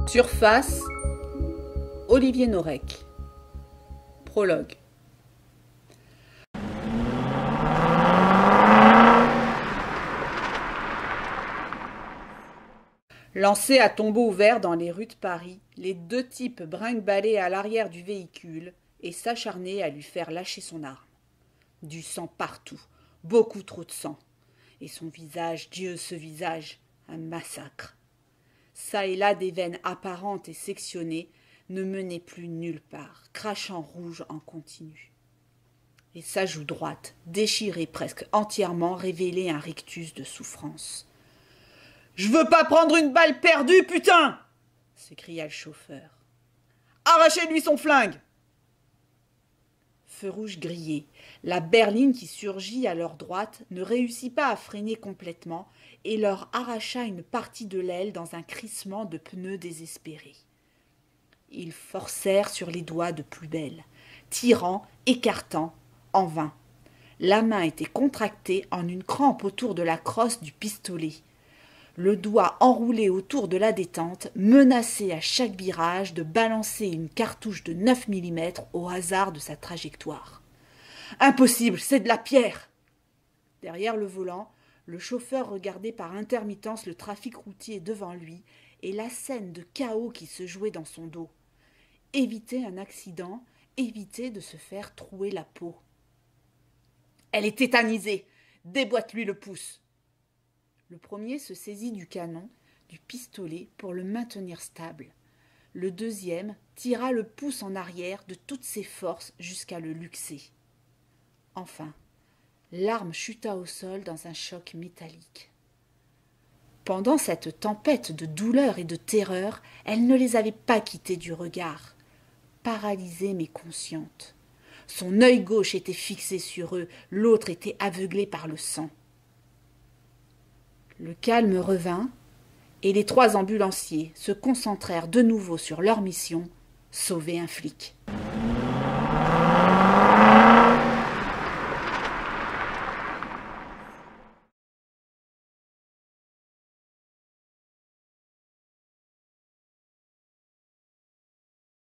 Surface, Olivier Norek. Prologue. Lancés à tombeau ouvert dans les rues de Paris, les deux types brinque-ballaient à l'arrière du véhicule et s'acharnaient à lui faire lâcher son arme. Du sang partout, beaucoup trop de sang. Et son visage, Dieu ce visage, un massacre. Ça et là des veines apparentes et sectionnées ne menaient plus nulle part, crachant rouge en continu. Et sa joue droite, déchirée presque entièrement, révélait un rictus de souffrance. « Je veux pas prendre une balle perdue, putain !» s'écria le chauffeur. « Arrachez-lui son flingue !» Feu rouge grillé, la berline qui surgit à leur droite ne réussit pas à freiner complètement et leur arracha une partie de l'aile dans un crissement de pneus désespérés. Ils forcèrent sur les doigts de plus belle, tirant, écartant, en vain. La main était contractée en une crampe autour de la crosse du pistolet. Le doigt enroulé autour de la détente menaçait à chaque virage de balancer une cartouche de 9 mm au hasard de sa trajectoire. « Impossible, c'est de la pierre !» Derrière le volant, le chauffeur regardait par intermittence le trafic routier devant lui et la scène de chaos qui se jouait dans son dos. Éviter un accident, éviter de se faire trouer la peau. « Elle est tétanisée, déboîte-lui le pouce !» Le premier se saisit du canon, du pistolet, pour le maintenir stable. Le deuxième tira le pouce en arrière de toutes ses forces jusqu'à le luxer. Enfin, l'arme chuta au sol dans un choc métallique. Pendant cette tempête de douleur et de terreur, elle ne les avait pas quittés du regard. Paralysée mais consciente. Son œil gauche était fixé sur eux, l'autre était aveuglé par le sang. Le calme revint, et les 3 ambulanciers se concentrèrent de nouveau sur leur mission, sauver un flic.